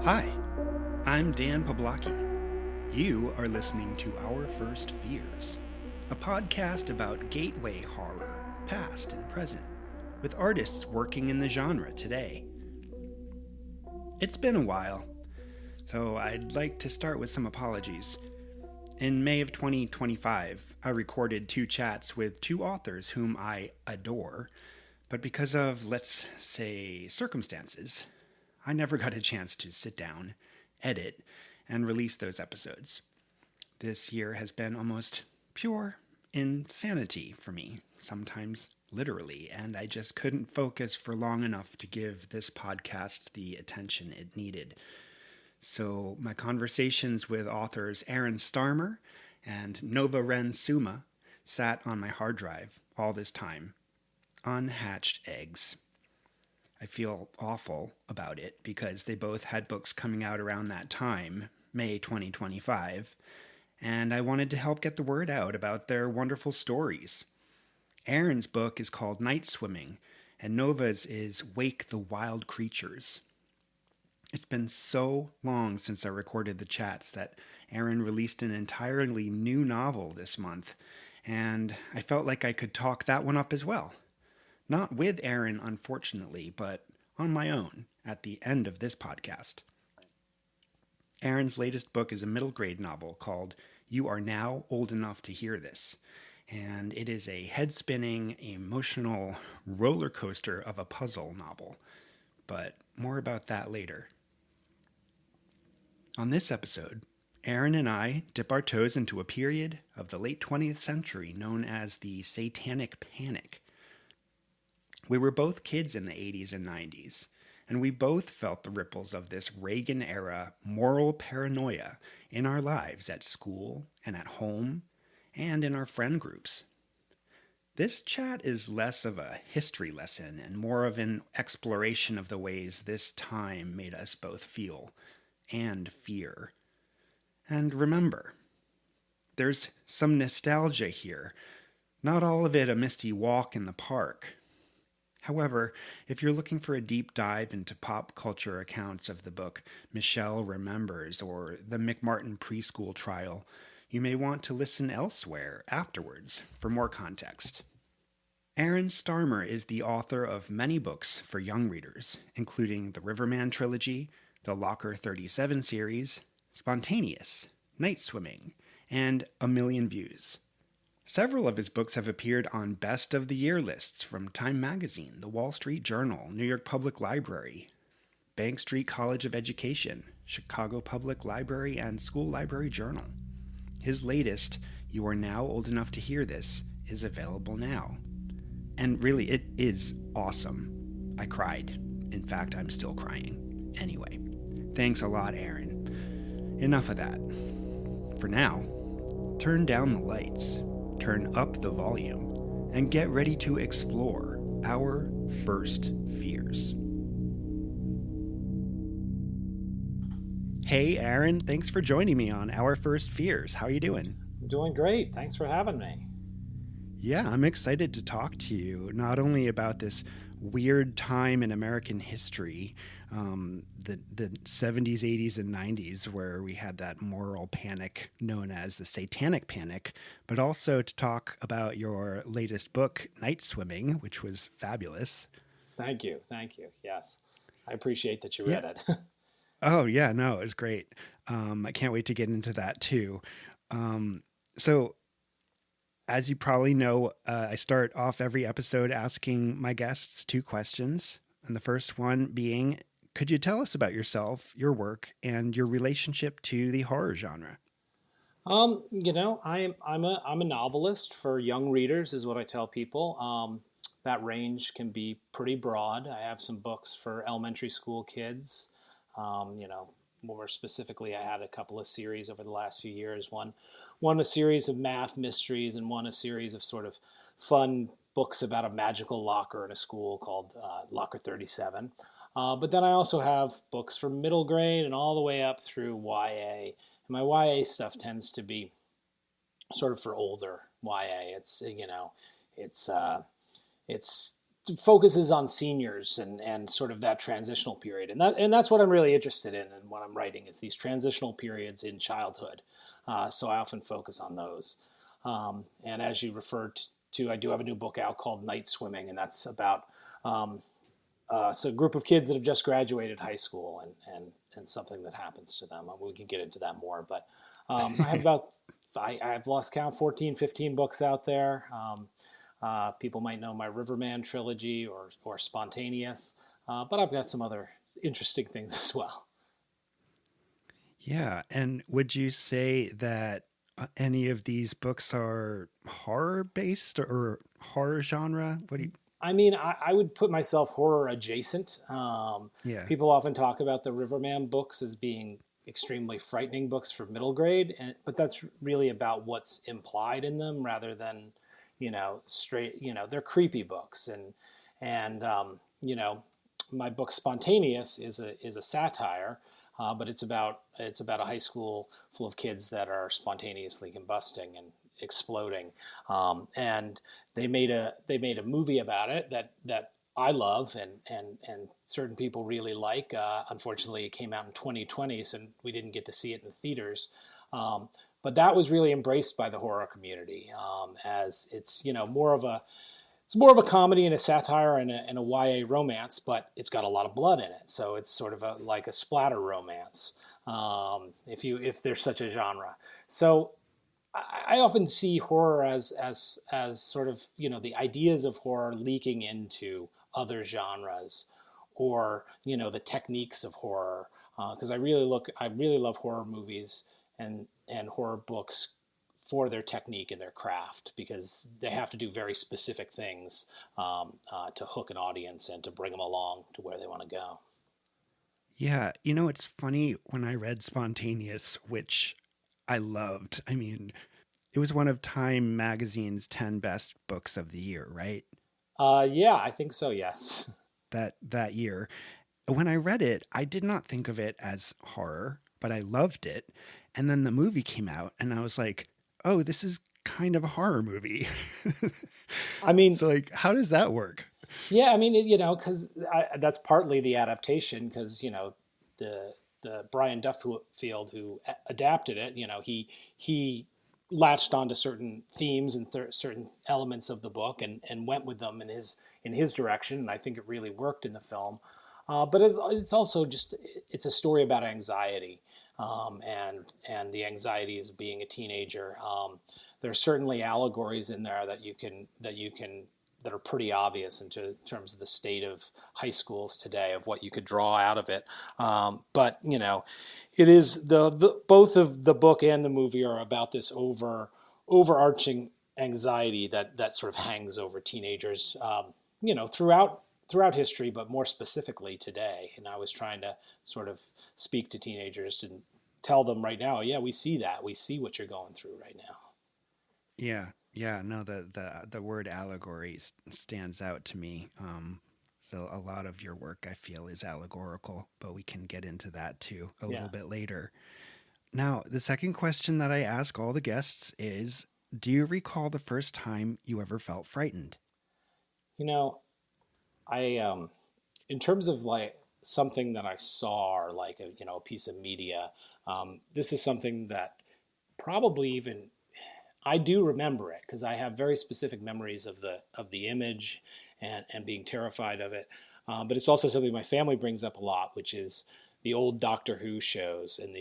Hi, I'm Dan Pablaki. You are listening to Our First Fears, a podcast about gateway horror, past and present, with artists working in the genre today. It's been a while, so I'd like to start with some apologies. In May of 2025, I recorded 2 chats with 2 authors whom I adore, but because of, let's say, circumstances, I never got a chance to sit down, edit, and release those episodes. This year has been almost pure insanity for me, sometimes literally, and I just couldn't focus for long enough to give this podcast the attention it needed. So my conversations with authors Aaron Starmer and Nova Ren Suma sat on my hard drive all this time. Unhatched eggs. I feel awful about it because they both had books coming out around that time, May 2025, and I wanted to help get the word out about their wonderful stories. Aaron's book is called Night Swimming, and Nova's is Wake the Wild Creatures. It's been so long since I recorded the chats that Aaron released an entirely new novel this month, and I felt like I could talk that one up as well. Not with Aaron, unfortunately, but on my own at the end of this podcast. Aaron's latest book is a middle grade novel called You Are Now Old Enough to Hear This, and it is a head-spinning, emotional roller coaster of a puzzle novel, but more about that later. On this episode, Aaron and I dip our toes into a period of the late 20th century known as the Satanic Panic. We were both kids in the 80s and 90s, and we both felt the ripples of this Reagan-era moral paranoia in our lives at school and at home and in our friend groups. This chat is less of a history lesson and more of an exploration of the ways this time made us both feel and fear. And remember, there's some nostalgia here, not all of it a misty walk in the park. However, if you're looking for a deep dive into pop culture accounts of the book Michelle Remembers or the McMartin preschool trial, you may want to listen elsewhere afterwards for more context. Aaron Starmer is the author of many books for young readers, including the Riverman Trilogy, the Locker 37 series, Spontaneous, Night Swimming, and A Million Views. Several of his books have appeared on Best of the Year lists from Time Magazine, The Wall Street Journal, New York Public Library, Bank Street College of Education, Chicago Public Library, and School Library Journal. His latest, You Are Now Old Enough to Hear This, is available now. And really, it is awesome. I cried. In fact, I'm still crying. Anyway, thanks a lot, Aaron. Enough of that. For now, turn down the lights. Turn up the volume, and get ready to explore our first fears. Hey, Aaron, thanks for joining me on Our First Fears. How are you doing? I'm doing great. Thanks for having me. Yeah, I'm excited to talk to you, not only about this weird time in American history, the 70s, 80s, and 90s, where we had that moral panic known as the Satanic Panic, but also to talk about your latest book, Night Swimming, which was fabulous. Thank you. Yes, I appreciate that you read it. Oh, yeah, no, it was great. I can't wait to get into that too. So, as you probably know, I start off every episode asking my guests 2 questions. And the first one being, could you tell us about yourself, your work, and your relationship to the horror genre? I'm a novelist for young readers, is what I tell people. That range can be pretty broad. I have some books for elementary school kids. More specifically, I had a couple of series over the last few years. One a series of math mysteries, and one a series of sort of fun books about a magical locker in a school called Locker 37. But then I also have books for middle grade and all the way up through YA. And my YA stuff tends to be sort of for older YA. It's focuses on seniors and sort of that transitional period, and that's what I'm really interested in and what I'm writing is these transitional periods in childhood. So I often focus on those. And as you referred to, I do have a new book out called Night Swimming, and that's about so a group of kids that have just graduated high school and something that happens to them. We can get into that more, but I've lost count, 14, 15 books out there. People might know my Riverman Trilogy or Spontaneous, but I've got some other interesting things as well. Yeah. And would you say that any of these books are horror based or horror genre? What do you? I mean, I would put myself horror adjacent. Yeah. People often talk about the Riverman books as being extremely frightening books for middle grade, but that's really about what's implied in them rather than, straight. They're creepy books, and my book Spontaneous is a satire, but it's about a high school full of kids that are spontaneously combusting and exploding, and they made a movie about it that I love and certain people really like. Unfortunately, it came out in 2020, so we didn't get to see it in the theaters. But that was really embraced by the horror community, as it's more of a comedy and a satire and a YA romance, but it's got a lot of blood in it. So it's sort of like a splatter romance, if there's such a genre. So I often see horror as sort of the ideas of horror leaking into other genres, or the techniques of horror. Because I really love horror movies and horror books for their technique and their craft, because they have to do very specific things to hook an audience and to bring them along to where they want to go. Yeah. It's funny when I read Spontaneous, which I loved. I mean, it was one of Time Magazine's 10 best books of the year, right? Yeah, I think so. Yes. That year. When I read it, I did not think of it as horror, but I loved it. And then the movie came out and I was like, "Oh, this is kind of a horror movie." I mean, So like, how does that work? yeah, I mean, because that's partly the adaptation, because the Brian Duffield who adapted it, he latched onto certain themes and certain elements of the book and went with them in his direction, and I think it really worked in the film. But it's also just it's a story about anxiety, and the anxieties of being a teenager. There's certainly allegories in there that are pretty obvious in terms of the state of high schools today, of what you could draw out of it. But it is the both of the book and the movie are about this overarching anxiety that sort of hangs over teenagers, throughout history, but more specifically today. And I was trying to sort of speak to teenagers and tell them right now, yeah, we see that. We see what you're going through right now. Yeah. Yeah, no, the word allegory stands out to me. So a lot of your work, I feel, is allegorical, but we can get into that too a Yeah. little bit later. Now, the second question that I ask all the guests is, do you recall the first time you ever felt frightened? You know, I in terms of like something that I saw, or like a piece of media, this is something that probably even I do remember it, because I have very specific memories of the image and being terrified of it. But it's also something my family brings up a lot, which is the old Doctor Who shows and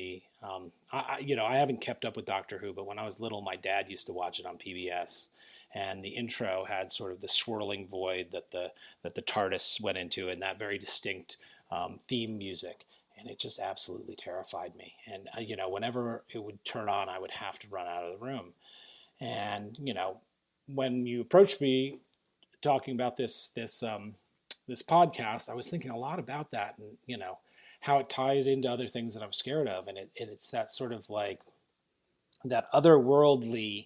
I haven't kept up with Doctor Who, but when I was little, my dad used to watch it on PBS, and the intro had sort of the swirling void that the TARDIS went into, and that very distinct theme music. And it just absolutely terrified me. And whenever it would turn on, I would have to run out of the room. And when you approached me talking about this podcast, I was thinking a lot about that, and how it ties into other things that I'm scared of, and it's that sort of like that otherworldly,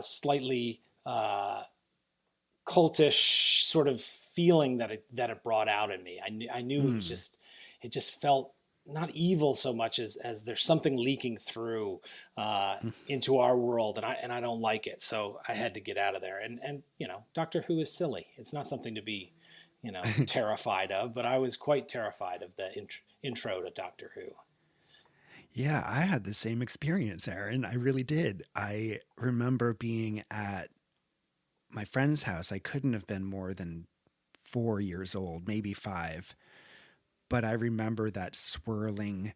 slightly cultish sort of feeling that it brought out in me. I knew it was Hmm. just it just felt not evil so much as there's something leaking through into our world, and I don't like it, so I had to get out of there. And Doctor Who is silly. It's not something to be terrified of, but I was quite terrified of the intro to Doctor Who. Yeah, I had the same experience, Aaron. I really did. I remember being at my friend's house. I couldn't have been more than 4 years old, maybe five. But I remember that swirling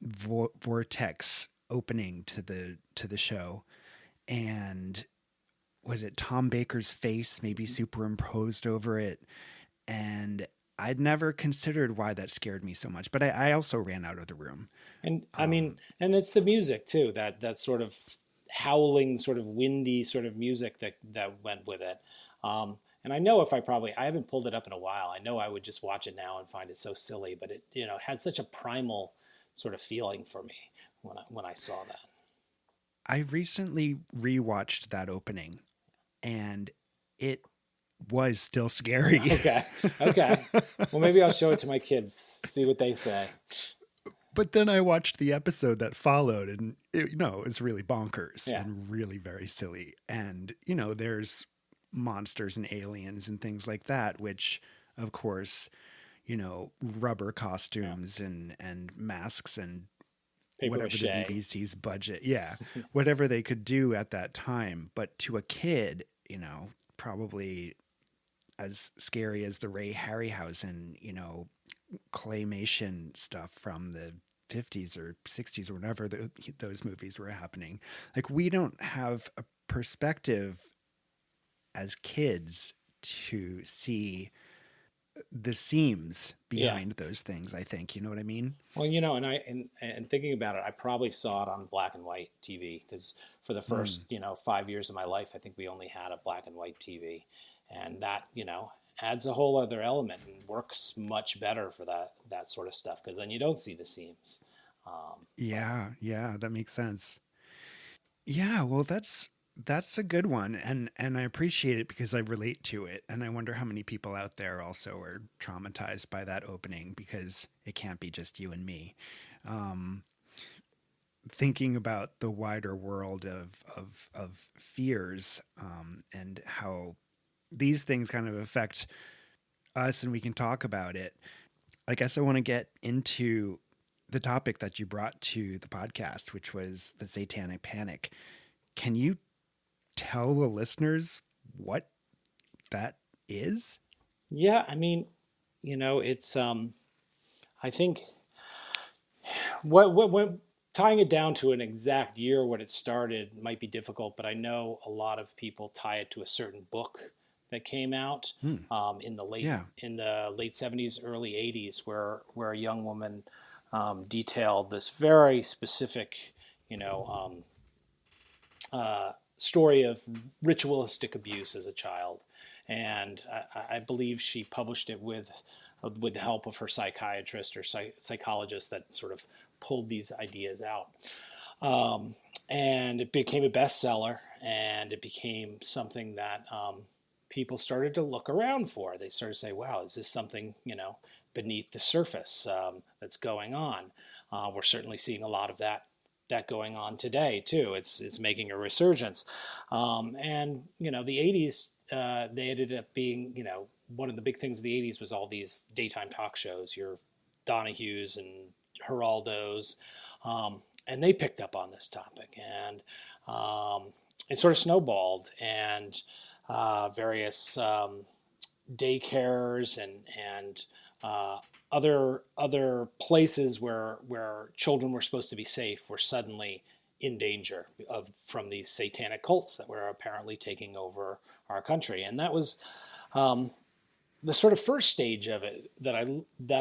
vortex opening to the show, and was it Tom Baker's face maybe superimposed over it? And I'd never considered why that scared me so much, but I also ran out of the room. And I mean, and it's the music too, that sort of howling, sort of windy sort of music that went with it. And I know if I haven't pulled it up in a while, I know I would just watch it now and find it so silly, but it, had such a primal sort of feeling for me when I saw that. I recently rewatched that opening, and it was still scary. Okay. Okay. Well, maybe I'll show it to my kids, see what they say. But then I watched the episode that followed, and it's really bonkers Yeah. and really very silly. And there's monsters and aliens and things like that, which, of course, rubber costumes and masks and Paper whatever mache. the BBC's budget, yeah, whatever they could do at that time. But to a kid, probably as scary as the Ray Harryhausen, claymation stuff from the 50s or 60s or whenever those movies were happening. Like, we don't have a perspective as kids to see the seams behind those things, I think. You know what I mean? Well, and thinking about it, I probably saw it on black and white TV, because for the first, 5 years of my life, I think we only had a black and white TV, and that, adds a whole other element and works much better for that sort of stuff, because then you don't see the seams. Yeah, that makes sense. Yeah, well, that's a good one, and I appreciate it because I relate to it, and I wonder how many people out there also are traumatized by that opening, because it can't be just you and me. Thinking about the wider world of fears, and how these things kind of affect us, and we can talk about it. I guess I want to get into the topic that you brought to the podcast, which was the Satanic Panic. Can you tell the listeners what that is? Yeah, I mean, it's I think what tying it down to an exact year when it started might be difficult, but I know a lot of people tie it to a certain book that came out in the late 70s, early 80s, where a young woman detailed this very specific, story of ritualistic abuse as a child, and I believe she published it with the help of her psychiatrist or psychologist that sort of pulled these ideas out. And it became a bestseller, and it became something that people started to look around for. They started to say, wow, is this something, beneath the surface that's going on? We're certainly seeing a lot of that going on today too. It's making a resurgence, and the 80s, they ended up being, one of the big things of the 80s was all these daytime talk shows, your Donahues and Geraldos, and they picked up on this topic, and it sort of snowballed, and various daycares and other places where children were supposed to be safe were suddenly in danger from these satanic cults that were apparently taking over our country. And that was the sort of first stage of it that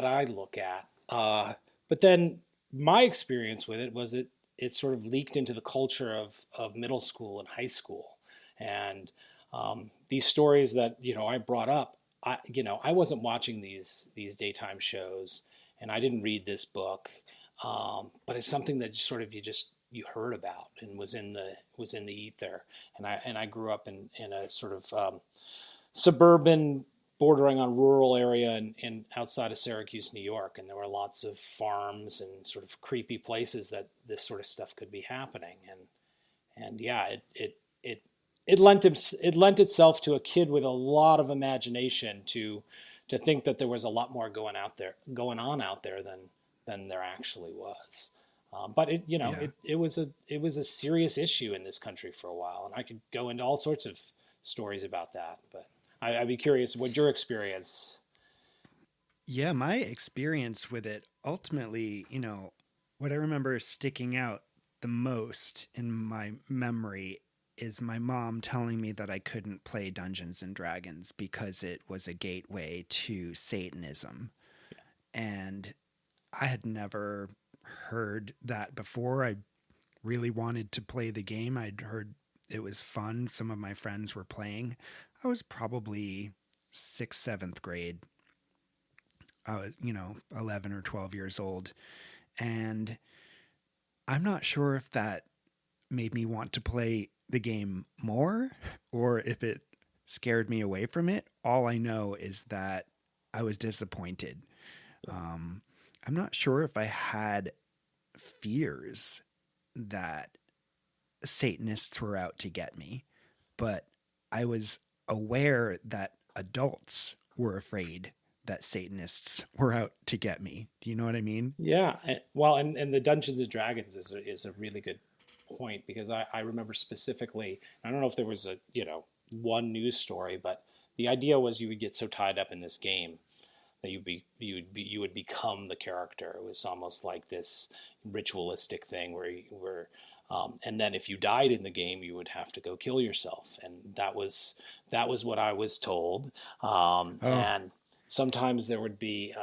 I look at. But then my experience with it was it sort of leaked into the culture of middle school and high school, and these stories that I brought up. I wasn't watching these daytime shows, and I didn't read this book, but it's something that you heard about and was in the ether. And I grew up in a sort of suburban bordering on rural area in outside of Syracuse, New York, and there were lots of farms and sort of creepy places that this sort of stuff could be happening. And yeah, it lent itself to a kid with a lot of imagination to think that there was a lot more going on out there than there actually was. But Yeah. it was a serious issue in this country for a while, and I could go into all sorts of stories about that. But I'd be curious what your experience. Yeah, my experience with it ultimately, what I remember sticking out the most in my memory is my mom telling me that I couldn't play Dungeons and Dragons because it was a gateway to Satanism. And I had never heard that before. I really wanted to play the game. I'd heard it was fun. Some of my friends were playing. I was probably sixth, seventh grade. I was, 11 or 12 years old. And I'm not sure if that made me want to play the game more or if it scared me away from it. All I know is that I was disappointed. Um, I'm not sure if I had fears that Satanists were out to get me, but I was aware that adults were afraid that Satanists were out to get me. Do you know what I mean? Yeah, well, and the Dungeons and Dragons is a really good point because I remember specifically. I don't know if there was a one news story, but the idea was you would get so tied up in this game that you would become the character. It was almost like this ritualistic thing and then if you died in the game, you would have to go kill yourself, and that was what I was told. Oh, And sometimes there would be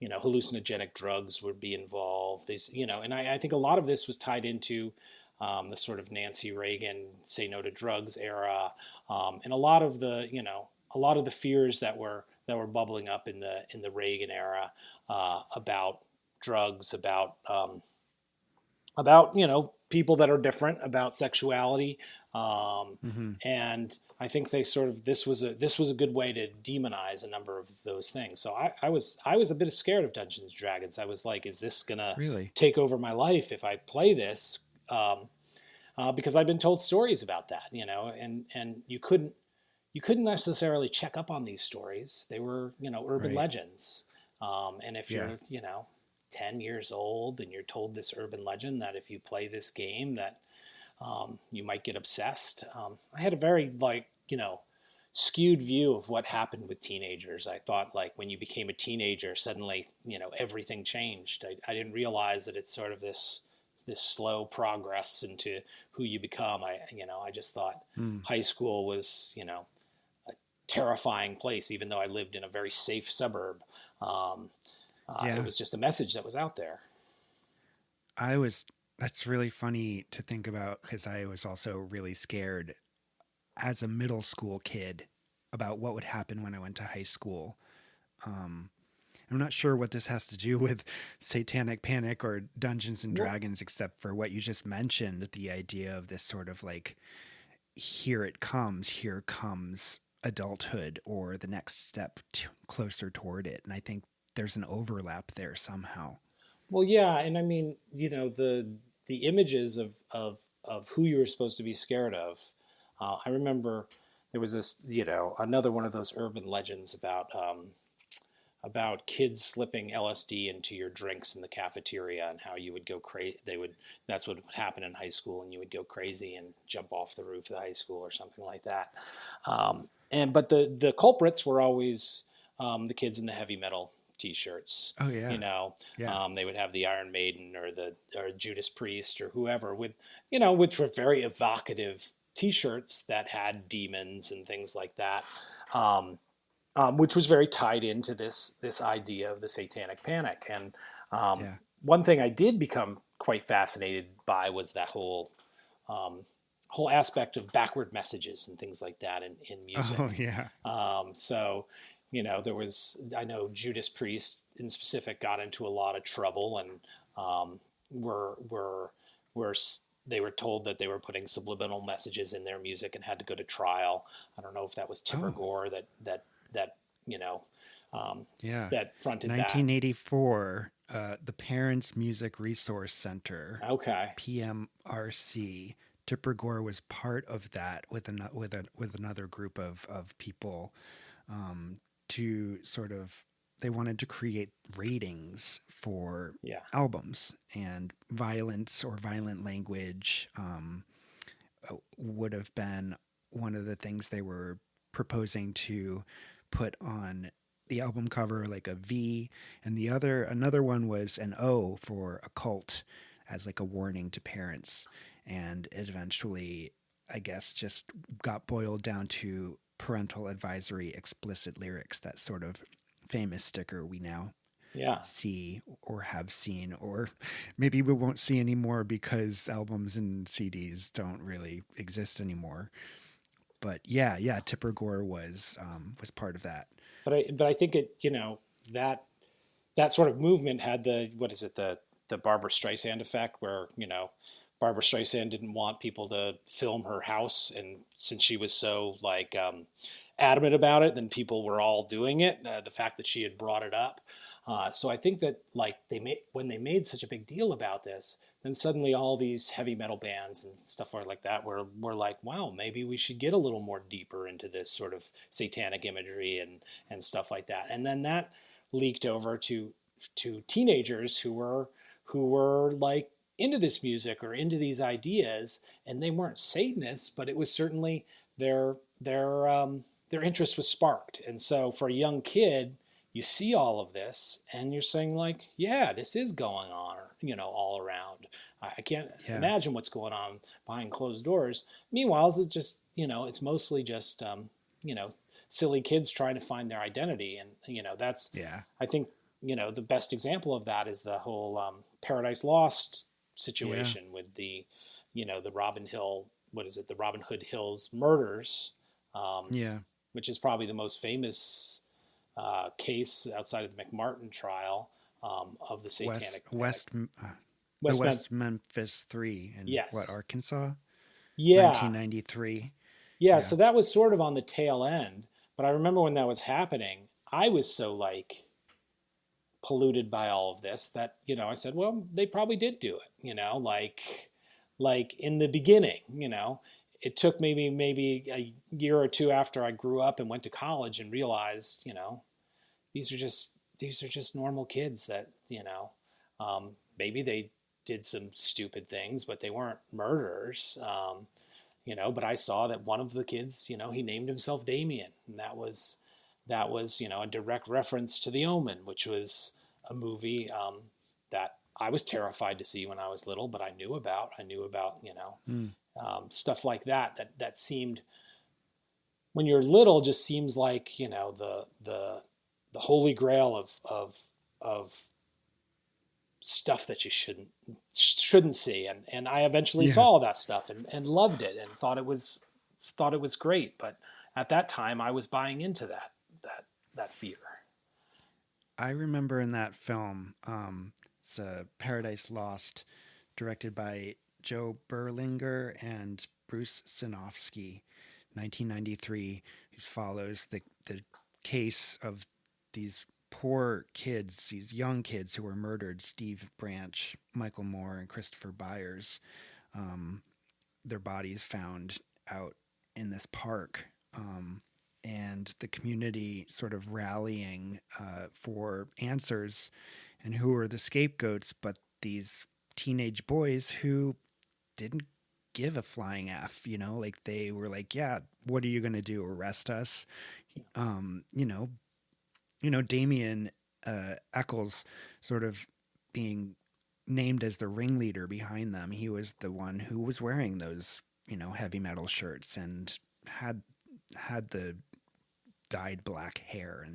hallucinogenic drugs would be involved. And I think a lot of this was tied into the sort of Nancy Reagan "say no to drugs" era, and a lot of the fears that were bubbling up in the Reagan era about drugs, about people that are different, about sexuality, mm-hmm. and I think they sort of this was a good way to demonize a number of those things. So I was a bit scared of Dungeons and Dragons. I was like, is this gonna Really? take over my life if I play this? Because I've been told stories about that, and you couldn't necessarily check up on these stories. They were urban Right. legends, and if Yeah. you're 10 years old and you're told this urban legend that if you play this game that you might get obsessed. I had a very skewed view of what happened with teenagers. I thought like when you became a teenager, suddenly everything changed. I didn't realize that it's sort of this slow progress into who you become. I just thought Mm. high school was a terrifying place, even though I lived in a very safe suburb. Um, it Yeah. was just a message that was out there. I was, that's really funny to think about because I was also really scared as a middle school kid about what would happen when I went to high school. Um, I'm not sure what this has to do with Satanic Panic or Dungeons and Well, Dragons, except for what you just mentioned, the idea of this sort of like, here comes adulthood or the next step closer toward it. And I think there's an overlap there somehow. Well, yeah, and I mean, the images of who you were supposed to be scared of. I remember there was this, another one of those urban legends about kids slipping LSD into your drinks in the cafeteria and how you would go crazy. That's what would happen in high school, and you would go crazy and jump off the roof of the high school or something like that. But the culprits were always the kids in the heavy metal T-shirts. Oh, yeah. Yeah. They would have the Iron Maiden or Judas Priest or whoever which were very evocative T-shirts that had demons and things like that. Which was very tied into this idea of the Satanic Panic. And Yeah. one thing I did become quite fascinated by was that whole aspect of backward messages and things like that in Oh, music. yeah. So I know Judas Priest in specific got into a lot of trouble and were they were told that they were putting subliminal messages in their music and had to go to trial. I don't know if that was Tipper Oh, Gore that that you know Yeah. that fronted that. 1984, the Parents Music Resource Center, Okay. PMRC. Tipper Gore was part of that with another group of people, um, to sort of, they wanted to create ratings for Yeah. albums, and violence or violent language would have been one of the things they were proposing to put on the album cover, like a V, and another one was an O for occult, as like a warning to parents. And it eventually, I guess, just got boiled down to parental advisory explicit lyrics, that sort of famous sticker we now Yeah. see or have seen, or maybe we won't see anymore because albums and CDs don't really exist anymore. But yeah, Tipper Gore was part of that. But I think it, that that sort of movement had the, what is it, the Barbara Streisand effect, where Barbara Streisand didn't want people to film her house, and since she was so like adamant about it, then people were all doing it. The fact that she had brought it up, so I think that like when they made such a big deal about this, then suddenly all these heavy metal bands and stuff like that were like, wow, maybe we should get a little more deeper into this sort of satanic imagery and stuff like that, and then that leaked over to teenagers who were like into this music or into these ideas, and they weren't Satanists, but it was certainly their interest was sparked. And so for a young kid, you see all of this, and you're saying like, yeah, this is going on, all around. I can't Yeah, imagine what's going on behind closed doors. Meanwhile, it's just it's mostly just you know silly kids trying to find their identity, and that's, yeah, I think, the best example of that is the whole Paradise Lost yeah, situation with the Robin Hill, what is it, the Robin Hood Hills murders, um, yeah. which is probably the most famous case outside of the McMartin trial, of the West Satanic Panic. West the West Memphis, West Memphis 3 in what, yes, Arkansas, yeah, 1993. yeah. Yeah, So that was sort of on the tail end, but I remember when that was happening, I was so like polluted by all of this that I said, well, they probably did do it, like in the beginning. It took maybe a year or two after I grew up and went to college and realized, these are just these are just normal kids that maybe they did some stupid things, but they weren't murderers. But I saw that one of the kids, he named himself Damien, and that was a direct reference to The Omen, which was a movie that I was terrified to see when I was little, but I knew about. mm, Stuff like that seemed, when you're little, just seems like the holy grail of stuff that you shouldn't see, and I eventually saw yeah. all that stuff and loved it and thought it was great, but at that time I was buying into that fear. I remember in that film, it's Paradise Lost, directed by Joe Berlinger and Bruce Sinofsky, 1993. It follows the case of these poor kids, these young kids who were murdered: Steve Branch, Michael Moore, and Christopher Byers. Um, their bodies found out in this park. And the community sort of rallying for answers, and who were the scapegoats but these teenage boys who didn't give a flying F, like they were like, yeah, what are you going to do? Arrest us? Um, you know, Damien Eccles sort of being named as the ringleader behind them. He was the one who was wearing those, heavy metal shirts, and had the dyed black hair,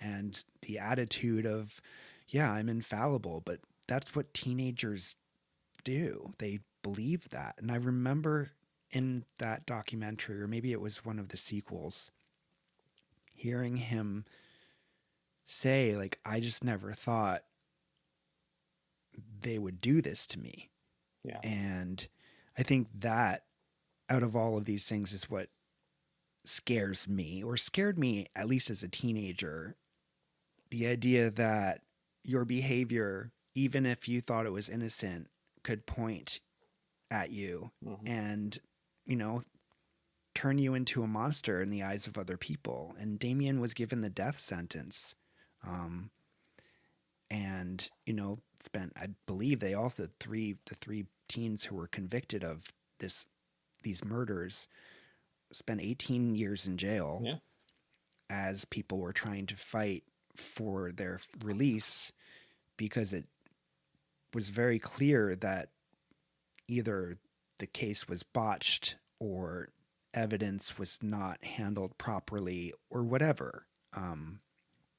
and the attitude of, yeah, I'm infallible. But that's what teenagers do. They believe that. And I remember in that documentary, or maybe it was one of the sequels, hearing him say, like, I just never thought they would do this to me. Yeah. And I think that out of all of these things is what scares me, or scared me at least as a teenager. The idea that your behavior, even if you thought it was innocent, could point at you Mm-hmm. and, you know, turn you into a monster in the eyes of other people. And Damien was given the death sentence. Um, and, spent, I believe they also, the three teens who were convicted of these murders spent 18 years in jail Yeah. as people were trying to fight for their release, because it was very clear that either the case was botched or evidence was not handled properly or whatever.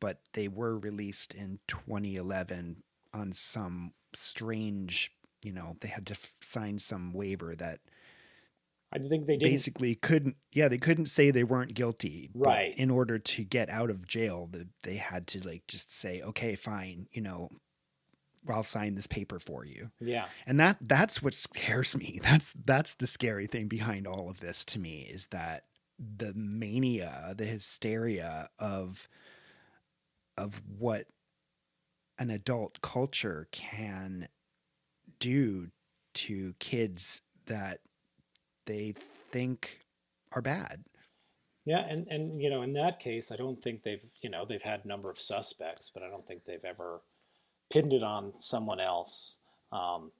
But they were released in 2011 on some strange, they had to sign some waiver that I think they didn't. basically they couldn't say they weren't guilty, but Right. in order to get out of jail, they had to like just say, okay, fine, I'll sign this paper for you. Yeah. And that's what scares me. That's the scary thing behind all of this to me, is that the mania, the hysteria of what an adult culture can do to kids that they think are bad. Yeah, and in that case, I don't think they've had a number of suspects, but I don't think they've ever pinned it on someone else. Um,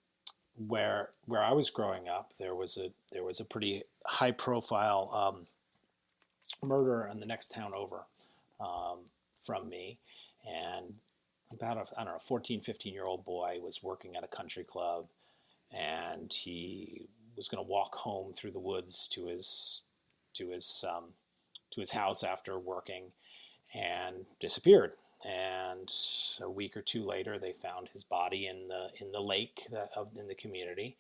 where I was growing up, there was a pretty high profile murder in the next town over um, from me, and about a I don't know 14, 15-year-old boy was working at a country club, and he was going to walk home through the woods to his um, to his house after working, and disappeared. And a week or two later, they found his body in the lake in the community,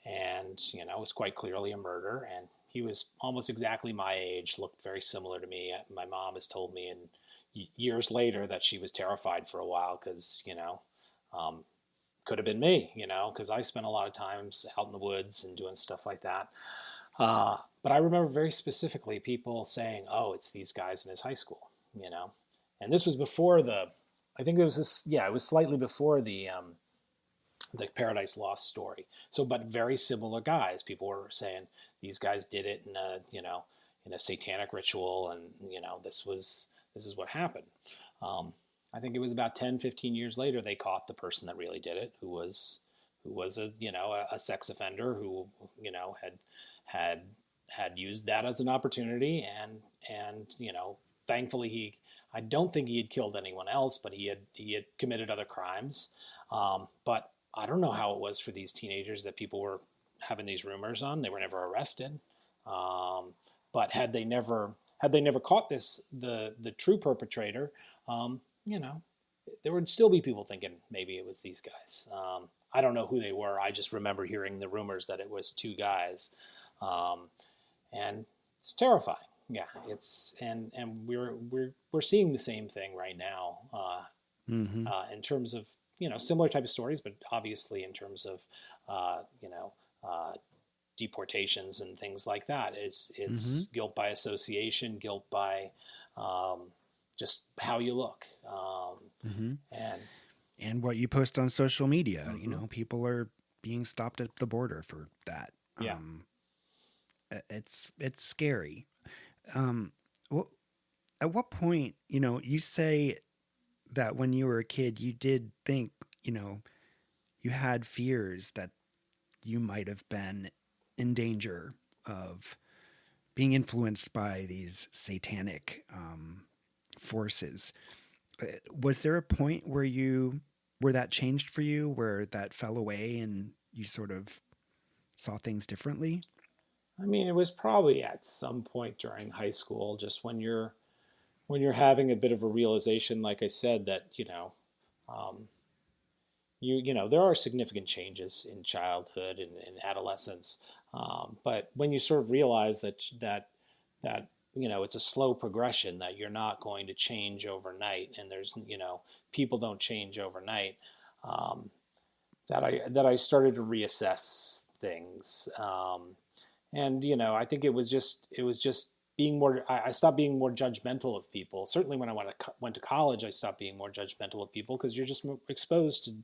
and it was quite clearly a murder. And he was almost exactly my age, looked very similar to me. My mom has told me, in years later, that she was terrified for a while because um, could have been me, because I spent a lot of times out in the woods and doing stuff like that. But I remember very specifically people saying, "Oh, it's these guys in his high school," you know. And this was before I think it was yeah, it was slightly before the Paradise Lost story. So, but very similar guys. People were saying these guys did it in a satanic ritual, and this is what happened. Um, I think it was about 10, 15 years later they caught the person that really did it, who was a sex offender who had had had used that as an opportunity, and thankfully I don't think he had killed anyone else, but he had committed other crimes. But I don't know how it was for these teenagers that people were having these rumors on. They were never arrested. But had they never caught the true perpetrator, um, you know, there would still be people thinking maybe it was these guys. I don't know who they were. I just remember hearing the rumors that it was two guys, um, and it's terrifying. Yeah, it's and we're seeing the same thing right now Mm-hmm. in terms of similar type of stories, but obviously in terms of uh, you know uh, deportations and things like that. Mm-hmm. It's guilt by association, guilt by um, just how you look, Mm-hmm. and And what you post on social media, mm-hmm. people are being stopped at the border for that. Yeah. It's scary. Um, what at what point, you say that when you were a kid, you did think, you had fears that you might have been in danger of being influenced by these satanic forces. Was there a point where that changed for you, where that fell away and you sort of saw things differently? I mean, it was probably at some point during high school, just when you're having a bit of a realization, like I said, that um, there are significant changes in childhood and adolescence, but when you sort of realize that it's a slow progression, that you're not going to change overnight, and there's people don't change overnight, um, that I started to reassess things, and I think it was just being more. I stopped being more judgmental of people. Certainly, when I went to college, I stopped being more judgmental of people because you're just exposed to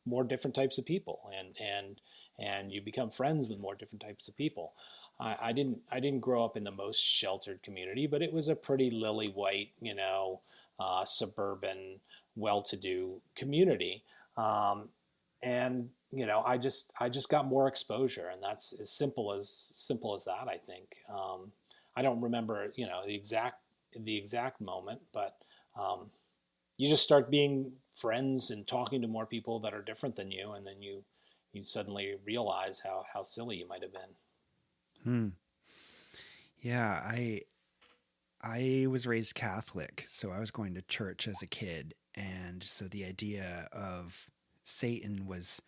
more different types of people, and you become friends with more different types of people. I didn't grow up in the most sheltered community, but it was a pretty lily white, suburban, well-to-do community, and I just got more exposure, and that's as simple as that. I think I don't remember the exact moment, but you just start being friends and talking to more people that are different than you, and then you suddenly realize how silly you might have been. Hmm. Yeah, I was raised Catholic, so I was going to church as a kid, and so the idea of Satan was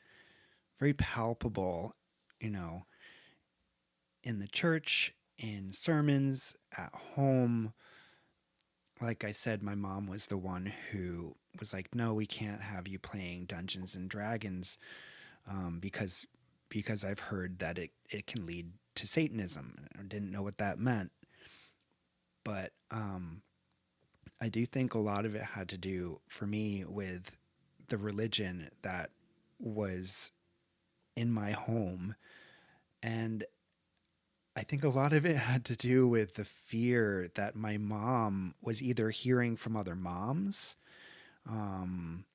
very palpable, you know, in the church, in sermons, at home. Like I said, my mom was the one who was like, "No, we can't have you playing Dungeons and Dragons because I've heard that it can lead to Satanism." I didn't know what that meant, but I do think a lot of it had to do for me with the religion that was in my home, and I think a lot of it had to do with the fear that my mom was either hearing from other moms, um,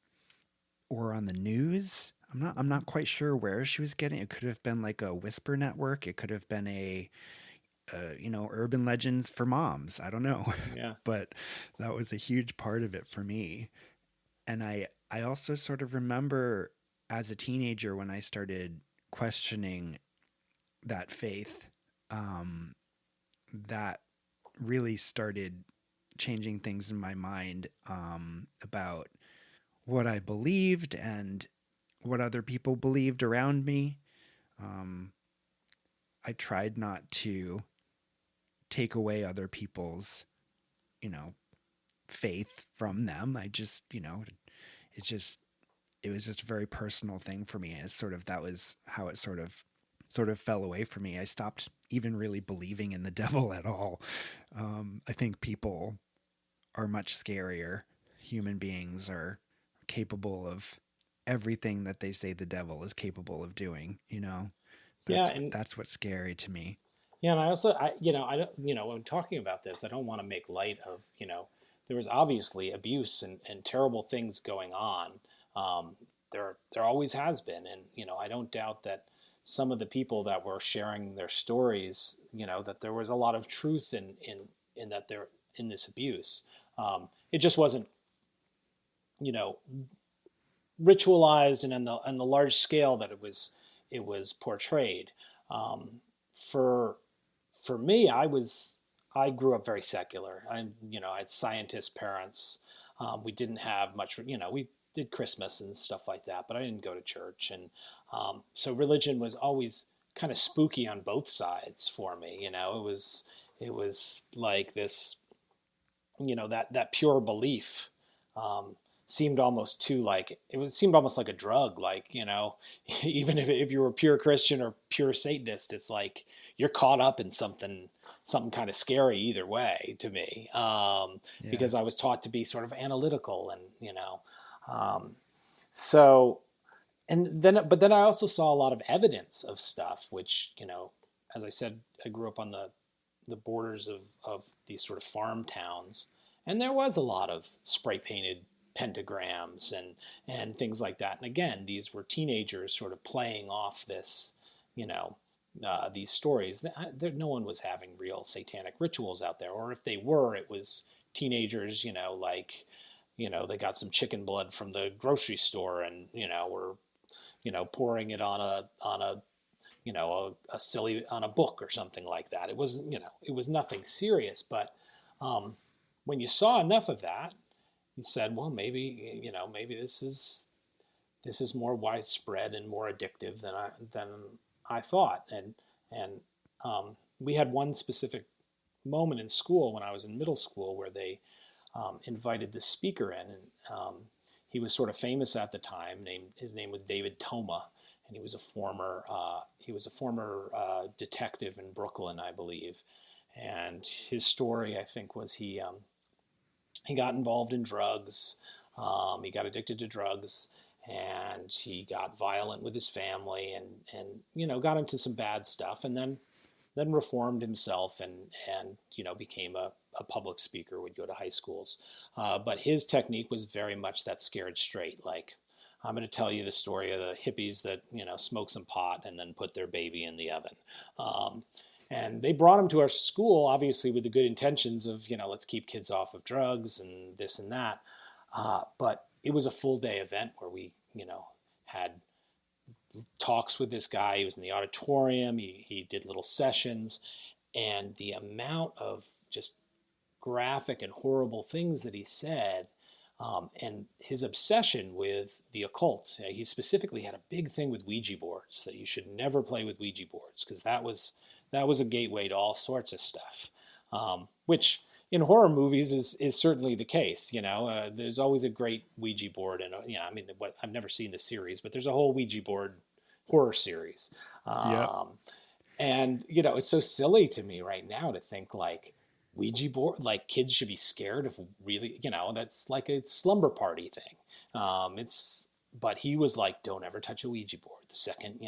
or on the news. I'm not quite sure where she was getting. It could have been like a whisper network. It could have been urban legends for moms. I don't know, Yeah. but that was a huge part of it for me. And I also sort of remember as a teenager when I started questioning that faith, um, that really started changing things in my mind, about what I believed and what other people believed around me. Um, I tried not to take away other people's, you know, faith from them. I just, it just, it was just a very personal thing for me. And it's sort of, that was how it sort of fell away from me. I stopped even really believing in the devil at all. I think people are much scarier. Human beings are capable of everything that they say the devil is capable of doing, you know? Yeah, That's and that's what's scary to me. yeah, and I also, I don't, when talking about this, I don't want to make light of, there was obviously abuse and terrible things going on. There always has been, and I don't doubt that some of the people that were sharing their stories, that there was a lot of truth in that there in this abuse. It just wasn't, you know, ritualized and on the large scale that it was portrayed. Um, for for me, I grew up very secular. I had scientist parents. We didn't have much. We did Christmas and stuff like that, but I didn't go to church, and so religion was always kind of spooky on both sides for me. It was like this, that pure belief um, seemed almost too like seemed almost like a drug. Like, even if you were pure Christian or pure Satanist, it's like you're caught up in something kind of scary either way to me, Yeah. because I was taught to be sort of analytical and so but then I also saw a lot of evidence of stuff which, as I said, I grew up on the borders of these sort of farm towns. And there was a lot of spray painted pentagrams and things like that. And again, these were teenagers sort of playing off this, you know, these stories. No one was having real satanic rituals out there. Or if they were, it was teenagers, like, they got some chicken blood from the grocery store and, were, pouring it on a silly on a book or something like that. It was nothing serious, but when you saw enough of that, you said, well, maybe this is more widespread and more addictive than I thought. And we had one specific moment in school when I was in middle school where they invited the speaker in, and he was sort of famous at the time. His name was David Toma, and he was a former detective in Brooklyn, I believe. And his story, I think, was he got involved in drugs. He got addicted to drugs, and he got violent with his family, and got into some bad stuff, and then reformed himself, and became a public speaker. Would go to high schools, but his technique was very much that scared straight, like, I'm going to tell you the story of the hippies that smoke some pot and then put their baby in the oven. Um, and they brought him to our school, obviously with the good intentions of, let's keep kids off of drugs and this and that. But it was a full day event where we, had talks with this guy. He was in the auditorium. He did little sessions. And the amount of just graphic and horrible things that he said, and his obsession with the occult. He specifically had a big thing with Ouija boards, that you should never play with Ouija boards, because that was a gateway to all sorts of stuff, which in horror movies is certainly the case. There's always a great Ouija board, and I've never seen the series, but there's a whole Ouija board horror series. Yeah. And it's so silly to me right now to think like Ouija board, like kids should be scared of, really, that's like a slumber party thing. But he was like, don't ever touch a Ouija board. The second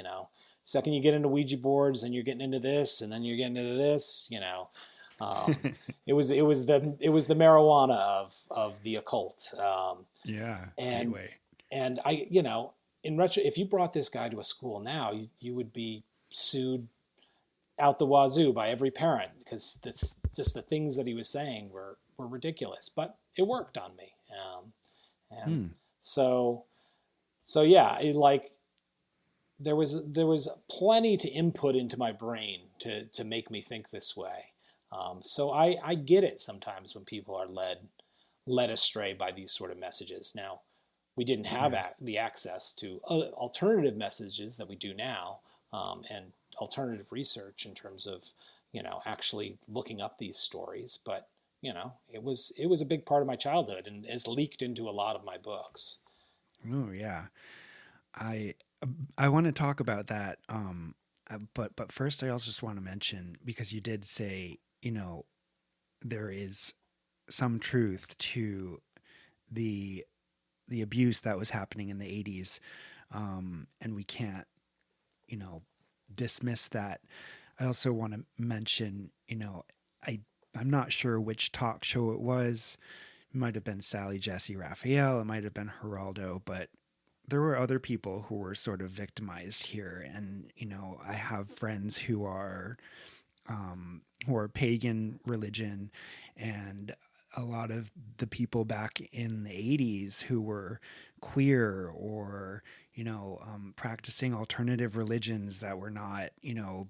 you get into Ouija boards, then you're getting into this, and then you're getting into this, it was the marijuana of the occult. Yeah. And, Gateway. and in retro, if you brought this guy to a school now, you would be sued out the wazoo by every parent, because just the things that he was saying were ridiculous, but it worked on me. And so yeah, there was plenty to input into my brain to make me think this way. So I get it sometimes when people are led astray by these sort of messages. Now, we didn't have the access to alternative messages that we do now, and alternative research in terms of actually looking up these stories, but it was a big part of my childhood and is leaked into a lot of my books. Oh yeah. I want to talk about that. But first I also just want to mention, because you did say, there is some truth to the abuse that was happening in the 80s. And we can't, dismiss that. I also want to mention, I'm not sure which talk show it was. It might have been Sally Jesse Raphael. It might have been Geraldo, but there were other people who were sort of victimized here. And, I have friends who are pagan religion, and a lot of the people back in the 80s who were queer or, practicing alternative religions that were not, the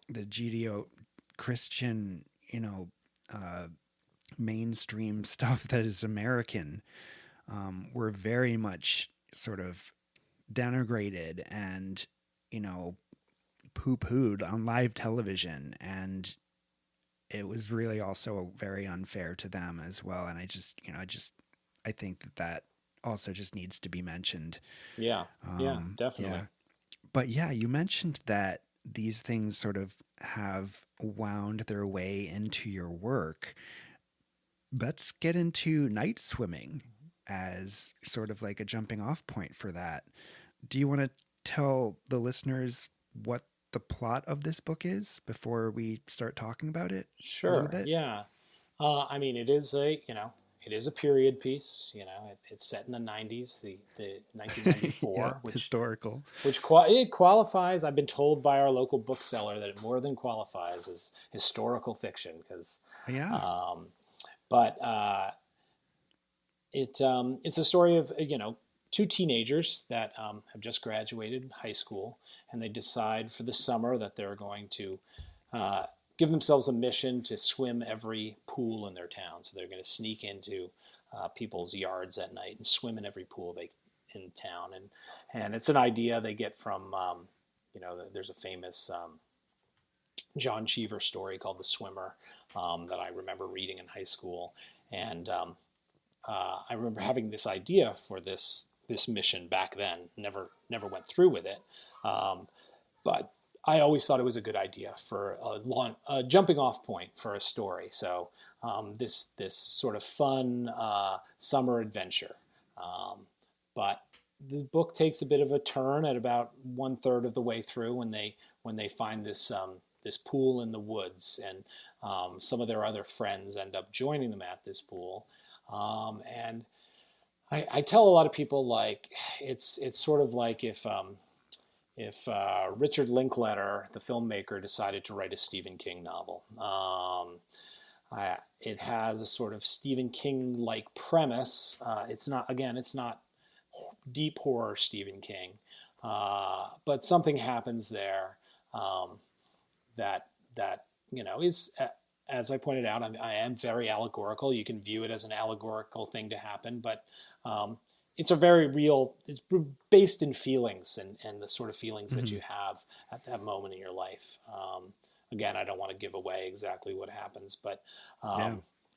Judeo-Christian, mainstream stuff that is American, were very much sort of denigrated and, poo-pooed on live television. And it was really also very unfair to them as well. And I think that also just needs to be mentioned. Yeah, definitely. Yeah. But yeah, you mentioned that these things sort of have wound their way into your work. Let's get into night swimming as sort of like a jumping off point for that. Do you want to tell the listeners what the plot of this book is before we start talking about it? Sure. A little bit? Yeah. It is a period piece. It's set in the 90s, the 1994, Yeah, historical. It qualifies. I've been told by our local bookseller that it more than qualifies as historical fiction, because it's a story of two teenagers that have just graduated high school, and they decide for the summer that they're going to give themselves a mission to swim every pool in their town. So they're going to sneak into people's yards at night and swim in every pool in town. And it's an idea they get from there's a famous John Cheever story called The Swimmer that I remember reading in high school. And I remember having this idea for this mission back then. Never went through with it. But I always thought it was a good idea for a jumping off point for a story. So this sort of fun summer adventure. But the book takes a bit of a turn at about 1/3 of the way through when they find this pool in the woods, and some of their other friends end up joining them at this pool. And I tell a lot of people, like, it's sort of like if Richard Linklater, the filmmaker, decided to write a Stephen King novel. It has a sort of Stephen King-like premise. It's not deep horror Stephen King, but something happens there that is, as I pointed out, I am very allegorical. You can view it as an allegorical thing to happen, but it's a very real. It's based in feelings and the sort of feelings that you have at that moment in your life. Again, I don't want to give away exactly what happens, but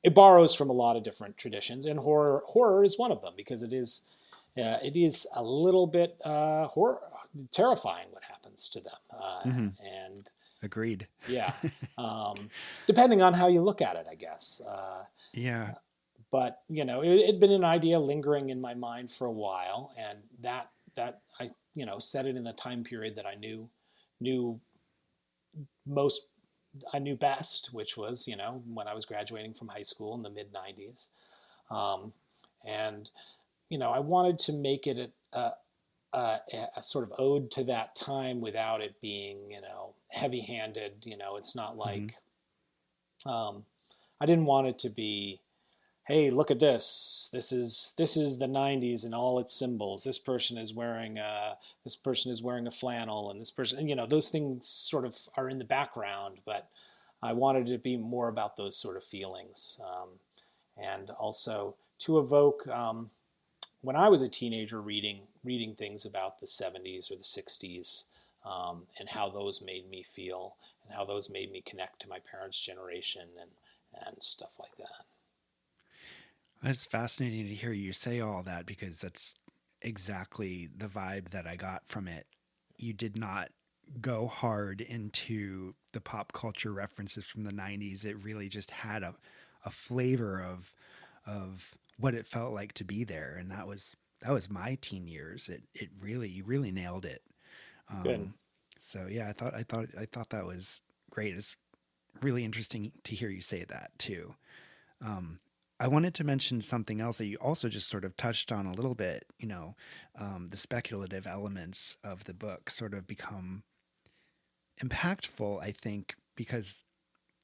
it borrows from a lot of different traditions, and horror is one of them, because it is a little bit terrifying what happens to them, and agreed. Yeah, depending on how you look at it, I guess. Yeah. But it had been an idea lingering in my mind for a while, and that I set it in the time period that I knew best, which was when I was graduating from high school in the mid '90s, and I wanted to make it a sort of ode to that time without it being heavy-handed. It's not like I didn't want it to be, hey, look at this. This is the '90s and all its symbols. This person is wearing a flannel, and this person, those things sort of are in the background. But I wanted it to be more about those sort of feelings, and also to evoke when I was a teenager, reading things about the '70s or the '60s, and how those made me feel, and how those made me connect to my parents' generation and stuff like that. It's fascinating to hear you say all that, because that's exactly the vibe that I got from it. You did not go hard into the pop culture references from the '90s. It really just had a flavor of what it felt like to be there, and that was my teen years. You really nailed it. Good. So yeah, I thought that was great. It's really interesting to hear you say that too. I wanted to mention something else that you also just sort of touched on a little bit. The speculative elements of the book sort of become impactful, I think, because,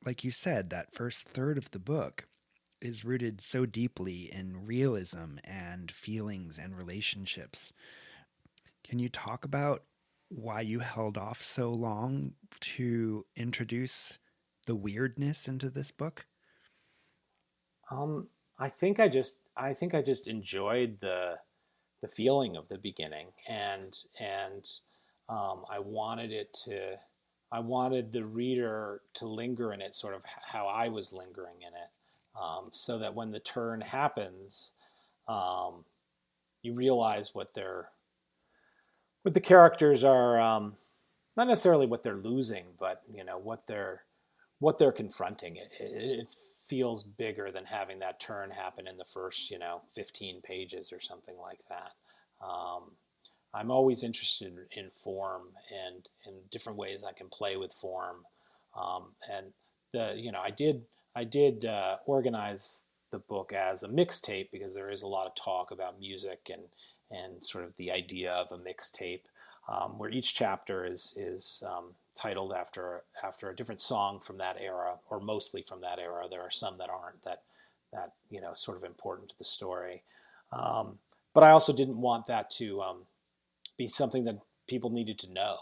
like you said, that first third of the book is rooted so deeply in realism and feelings and relationships. Can you talk about why you held off so long to introduce the weirdness into this book? I think I just enjoyed the feeling of the beginning, and I wanted the reader to linger in it, sort of how I was lingering in it, so that when the turn happens, you realize what the characters are, not necessarily what they're losing, but what they're confronting. It feels bigger than having that turn happen in the first 15 pages or something like that. I'm always interested in form and in different ways I can play with form. And I did organize the book as a mixtape, because there is a lot of talk about music and sort of the idea of a mixtape, where each chapter is titled after a different song from that era, or mostly from that era. There are some that aren't, that sort of important to the story. But I also didn't want that to be something that people needed to know.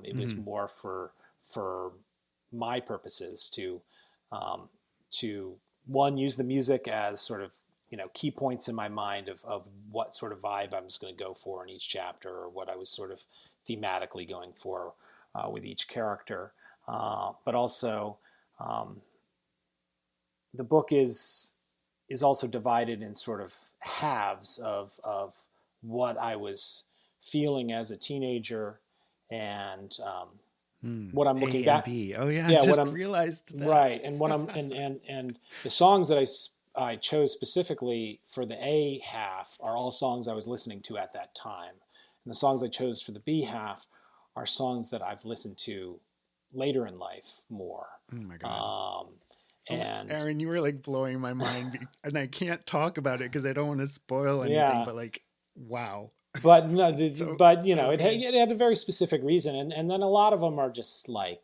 It was more for my purposes to one, use the music as sort of key points in my mind of what sort of vibe I was going to go for in each chapter, or what I was sort of thematically going for with each character. But also, the book is also divided in sort of halves of what I was feeling as a teenager, and what I'm looking A and back. B. Oh yeah, I Yeah, what just I'm realized that. right, and what I'm and the songs that I chose specifically for the A half are all songs I was listening to at that time, and the songs I chose for the B half are songs that I've listened to later in life more. Oh my god. Um, Oh, and Aaron, you were like blowing my mind, and I can't talk about it because I don't want to spoil anything. yeah, But like, wow, but no, so but so good. it had a very specific reason, and then a lot of them are just like